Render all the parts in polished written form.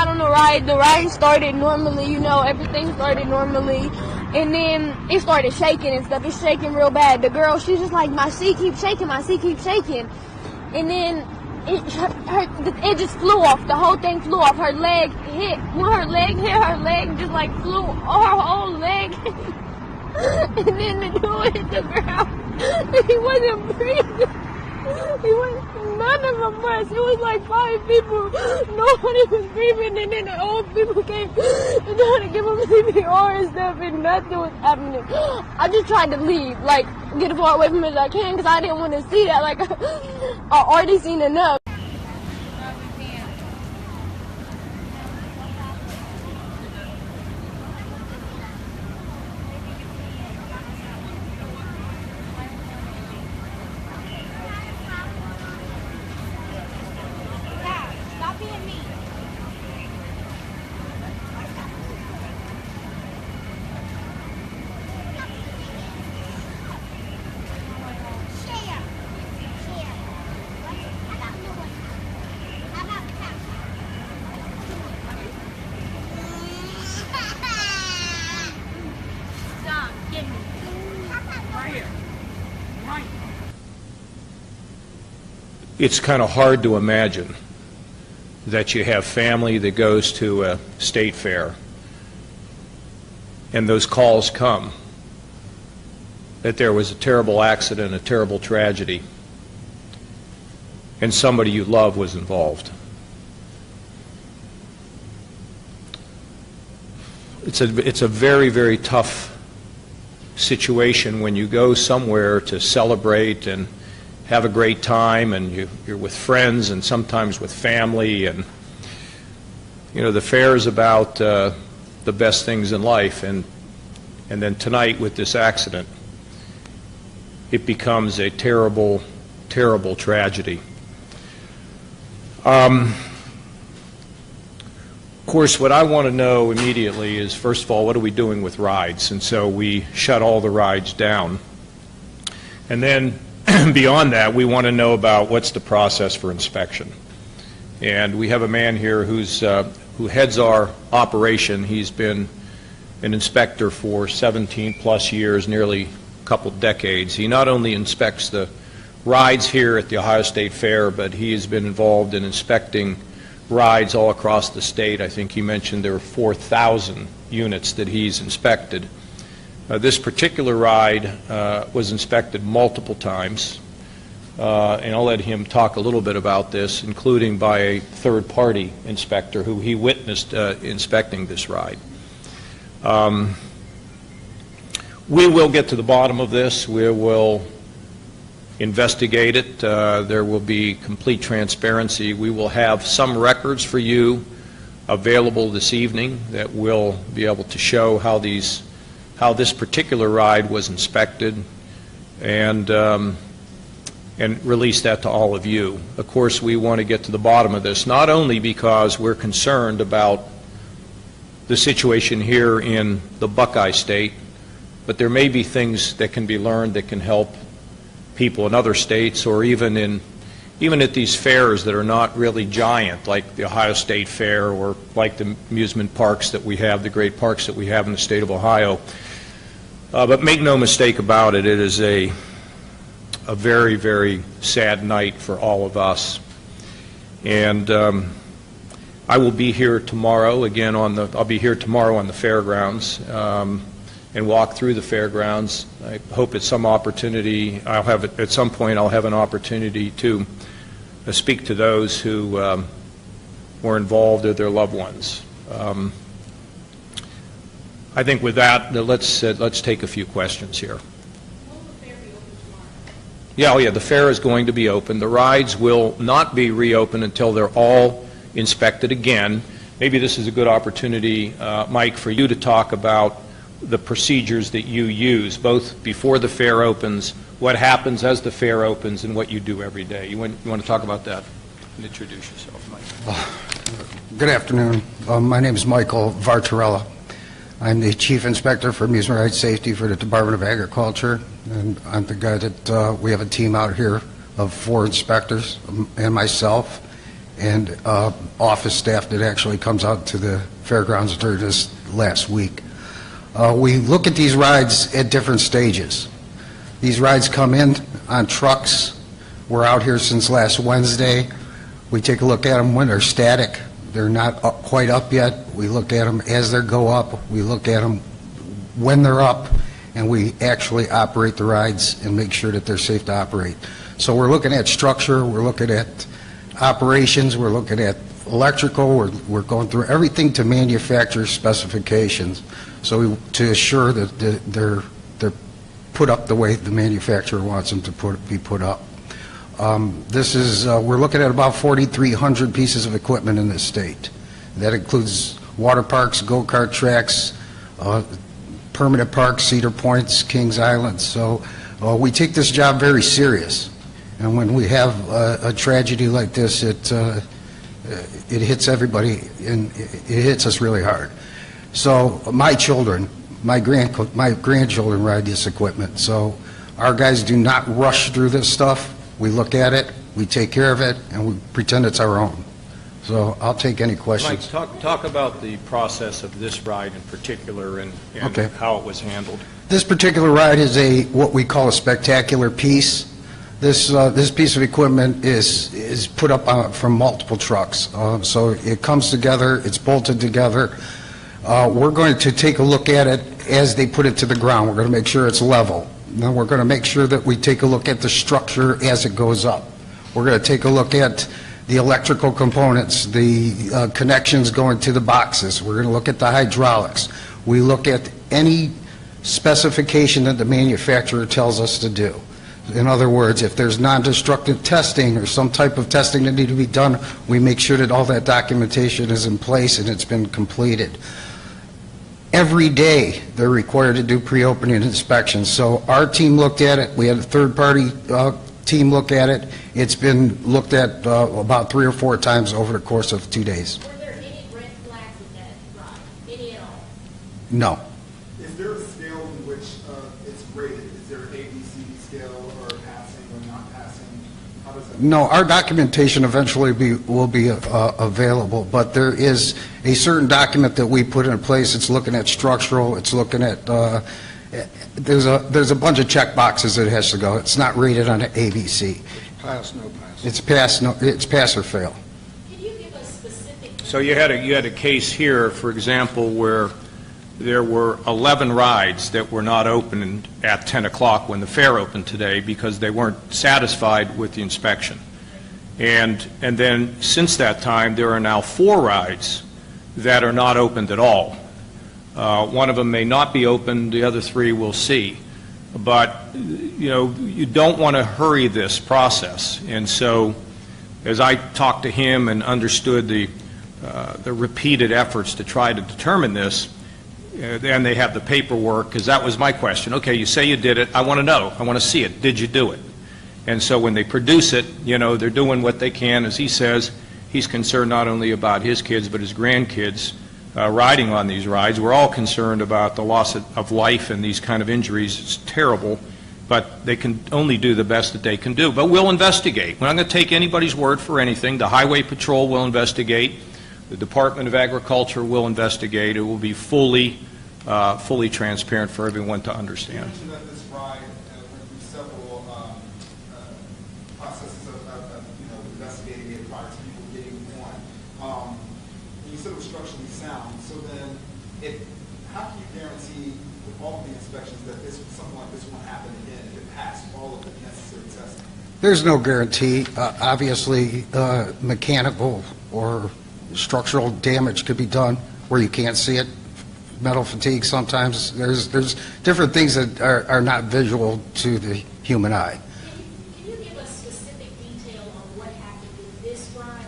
got on the ride started normally, you know, everything started normally. And then it started shaking and stuff. It's shaking real bad. The girl, she's just like, my seat keeps shaking, my seat keeps shaking. And then it just flew off. The whole thing flew off. Her leg hit. When her leg hit, her leg just like flew, her whole leg. And then the dude hit the ground. He wasn't breathing. None of them was. It was like 5 people. Nobody was breathing, and then the old people came and tried to give him CPR and stuff, and nothing was happening. I just tried to leave, like, get as far away from it as I can, because I didn't want to see that. Like, I already seen enough. It's kind of hard to imagine that you have family that goes to a state fair and those calls come that there was a terrible accident, a terrible tragedy, and somebody you love was involved. It's a very, very tough situation when you go somewhere to celebrate and have a great time, and you're with friends and sometimes with family, and you know the fair is about the best things in life, and then tonight with this accident it becomes a terrible, terrible tragedy. Of course, what I want to know immediately is, first of all, what are we doing with rides? And so we shut all the rides down, and then beyond that, we want to know about what's the process for inspection. And we have a man here who heads our operation. He's been an inspector for 17 plus years, nearly a couple decades. He not only inspects the rides here at the Ohio State Fair, but he has been involved in inspecting rides all across the state. I think he mentioned there are 4,000 units that he's inspected. This particular ride was inspected multiple times, and I'll let him talk a little bit about this, including by a third-party inspector who he witnessed inspecting this ride. We will get to the bottom of this. We will investigate it. There will be complete transparency. We will have some records for you available this evening that will be able to show how this particular ride was inspected, and release that to all of you. Of course, we want to get to the bottom of this, not only because we're concerned about the situation here in the Buckeye State, but there may be things that can be learned that can help people in other states, or even at these fairs that are not really giant, like the Ohio State Fair, or like the amusement parks that we have, the great parks that we have in the state of Ohio. But make no mistake about it, it is a very, very sad night for all of us. And I will be here tomorrow again I'll be here tomorrow on the fairgrounds and walk through the fairgrounds. I hope at some opportunity at some point I'll have an opportunity to speak to those who were involved or their loved ones. I think with that, let's take a few questions here. Will the fair be open tomorrow? Yeah, the fair is going to be open. The rides will not be reopened until they're all inspected again. Maybe this is a good opportunity, Mike, for you to talk about the procedures that you use, both before the fair opens, what happens as the fair opens, and what you do every day. You want to talk about that and introduce yourself, Mike. Good afternoon. My name is Michael Vartarella. I'm the Chief Inspector for Amusement Rights Safety for the Department of Agriculture, and I'm the guy that we have a team out here of 4 inspectors and myself, and office staff that actually comes out to the fairgrounds during this last week. We look at these rides at different stages. These rides come in on trucks. We're out here since last Wednesday. We take a look at them when they're static. They're not quite up yet. We look at them as they go up. We look at them when they're up, and we actually operate the rides and make sure that they're safe to operate. So we're looking at structure, we're looking at operations, we're looking at electrical, we're going through everything to manufacturer specifications, so to assure that they're put up the way the manufacturer wants them to be put up. We're looking at about 4,300 pieces of equipment in this state. That includes water parks, go-kart tracks, permanent parks, Cedar Points, Kings Island. So we take this job very serious. And when we have a tragedy like this, it hits everybody, and it hits us really hard. So my grandchildren ride this equipment. So our guys do not rush through this stuff. We look at it, we take care of it, and we pretend it's our own. So I'll take any questions. Mike, talk about the process of this ride in particular and Okay. how it was handled. This particular ride is what we call a spectacular piece. This piece of equipment is put up from multiple trucks. So it comes together, it's bolted together. We're going to take a look at it as they put it to the ground. We're going to make sure it's level. Then we're going to make sure that we take a look at the structure as it goes up. We're going to take a look at the electrical components, the connections going to the boxes. We're going to look at the hydraulics. We look at any specification that the manufacturer tells us to do. In other words, if there's non-destructive testing or some type of testing that needs to be done, we make sure that all that documentation is in place and it's been completed. Every day, they're required to do pre-opening inspections. So our team looked at it. We had a third-party team look at it. It's been looked at about 3 or 4 times over the course of 2 days. Were there any red flags with that ride? Any at all? No. Is there a scale in which it's rated? Is there an ABC scale or passing or not passing? How does that? No, our documentation eventually will be available, but there is a certain document that we put in place. It's looking at structural. It's looking at there's a bunch of check boxes that it has to go. It's not rated on an ABC. Pass, no pass. It's pass or fail. Can you give us specific? So you had a case here, for example, where there were 11 rides that were not opened at 10 o'clock when the fair opened today because they weren't satisfied with the inspection. And then since that time, there are now 4 rides that are not opened at all. One of them may not be open, the other 3 we'll see. But, you know, you don't want to hurry this process. And so as I talked to him and understood the repeated efforts to try to determine this, and they have the paperwork, because that was my question. Okay, you say you did it. I want to know. I want to see it. Did you do it? And so when they produce it, you know, they're doing what they can. As he says, he's concerned not only about his kids but his grandkids riding on these rides. We're all concerned about the loss of life and these kind of injuries. It's terrible, but they can only do the best that they can do. But we'll investigate. We're not going to take anybody's word for anything. The Highway Patrol will investigate. The Department of Agriculture will investigate. It will be fully transparent for everyone to understand. You mentioned that this ride went through several processes of investigating it prior to people getting on. You said it was structurally sound. So then, how can you guarantee with all of the inspections that something like this won't happen again if it passed all of the necessary testing? There's no guarantee. Obviously, mechanical or structural damage could be done where you can't see it. Metal fatigue sometimes. There's different things that are not visual to the human eye. Can you give us specific detail on what happened with this ride?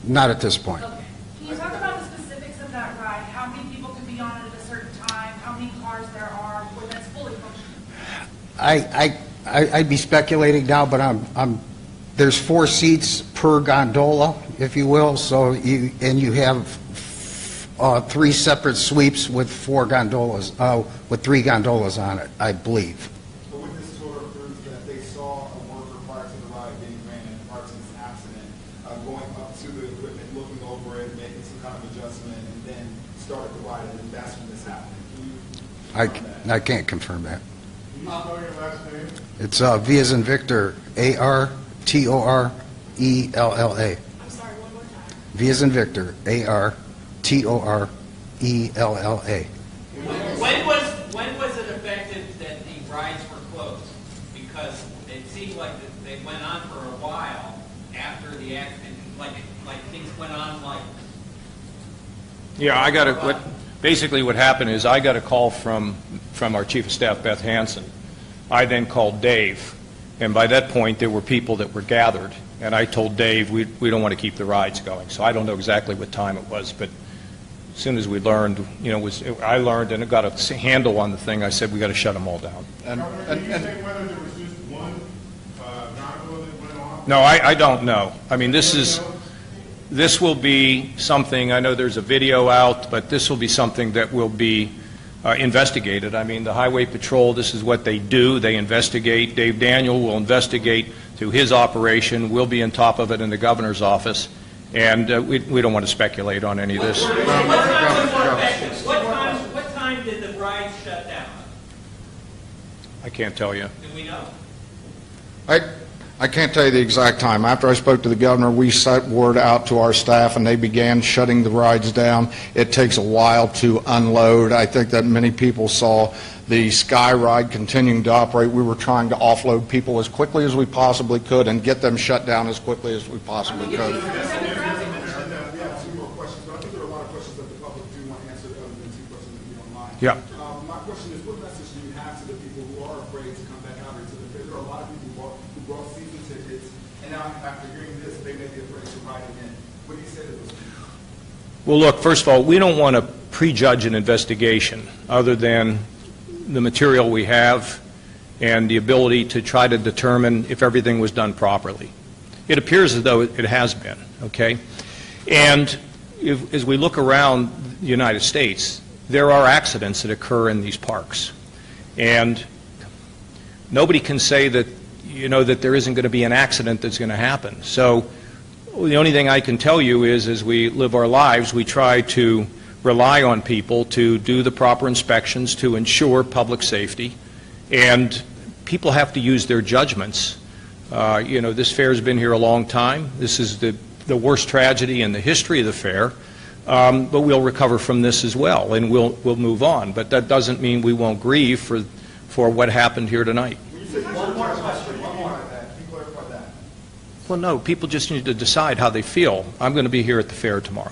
Not at this point. Okay. Can you talk about the specifics of that ride? How many people can be on it at a certain time? How many cars there are when that's fully functional? I'd be speculating now, but there's 4 seats per gondola, if you will. So you have 3 separate sweeps with 4 gondolas, with 3 gondolas on it, I believe. But with this tour proves that they saw a worker prior to the ride being ran and prior to this accident going up to the kind of adjustment and then started the ride, and that's when this happened. Can you I can't confirm that. Can you spell your last name? It's V as in Victor, ARTORELLA. I'm sorry, one more time. V as in Victor, ARTORELLA. When was it effective that the rides were closed? Because it seemed like they went on for a while after the accident, like things went on like. Yeah, basically what happened is I got a call from our Chief of Staff, Beth Hansen. I then called Dave, and by that point there were people that were gathered, and I told Dave we don't want to keep the rides going. So I don't know exactly what time it was, but as soon as we learned, I learned and got a handle on the thing, I said we got to shut them all down. Can you say whether there was just one gondola that went off? No, I don't know. I mean, this will be something, I know there's a video out, but this will be something that will be investigated. I mean, the Highway Patrol, this is what they do. They investigate. Dave Daniel will investigate through his operation. We'll be on top of it in the governor's office. And we don't want to speculate on any of this. What time did the rides shut down? I can't tell you. Do we know? I can't tell you the exact time. After I spoke to the governor, we sent word out to our staff, and they began shutting the rides down. It takes a while to unload. I think that many people saw the Sky Ride continuing to operate. We were trying to offload people as quickly as we possibly could and get them shut down as quickly as we possibly could. We have 2 more questions, but I think there are a lot of questions that the public do want answered other than 2 questions if you don't mind. Yeah. My question is, what message do you have to the people who are afraid to come back out here to the fair? There are a lot of people who bought season tickets, and now after hearing this, they may be afraid to ride again. What do you say to those people? Well, look, first of all, we don't want to prejudge an investigation other than the material we have and the ability to try to determine if everything was done properly. It appears as though it has been, okay? And as we look around the United States, there are accidents that occur in these parks. And nobody can say that, that there isn't going to be an accident that's going to happen. So the only thing I can tell you is as we live our lives, we try to rely on people to do the proper inspections to ensure public safety, and people have to use their judgments. This fair has been here a long time. This is the worst tragedy in the history of the fair, but we'll recover from this as well, and we'll move on. But that doesn't mean we won't grieve for what happened here tonight. One more question. Well, no, people just need to decide how they feel. I'm going to be here at the fair tomorrow.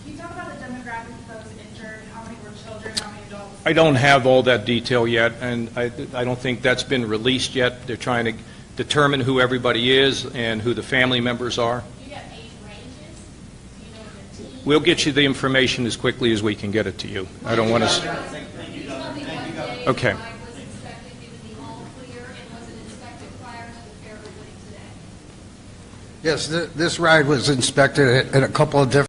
Can you talk about the demographics of those injured? How many were children? How many adults? I don't have all that detail yet, and I don't think that's been released yet. They're trying to determine who everybody is and who the family members are. Do you have age ranges? Do you know if they're teens? We'll get you the information as quickly as we can get it to you. I don't want to... Okay. Was inspected, it was the all clear, and was it inspected prior to the fair opening today? Yes, this ride was inspected at a couple of different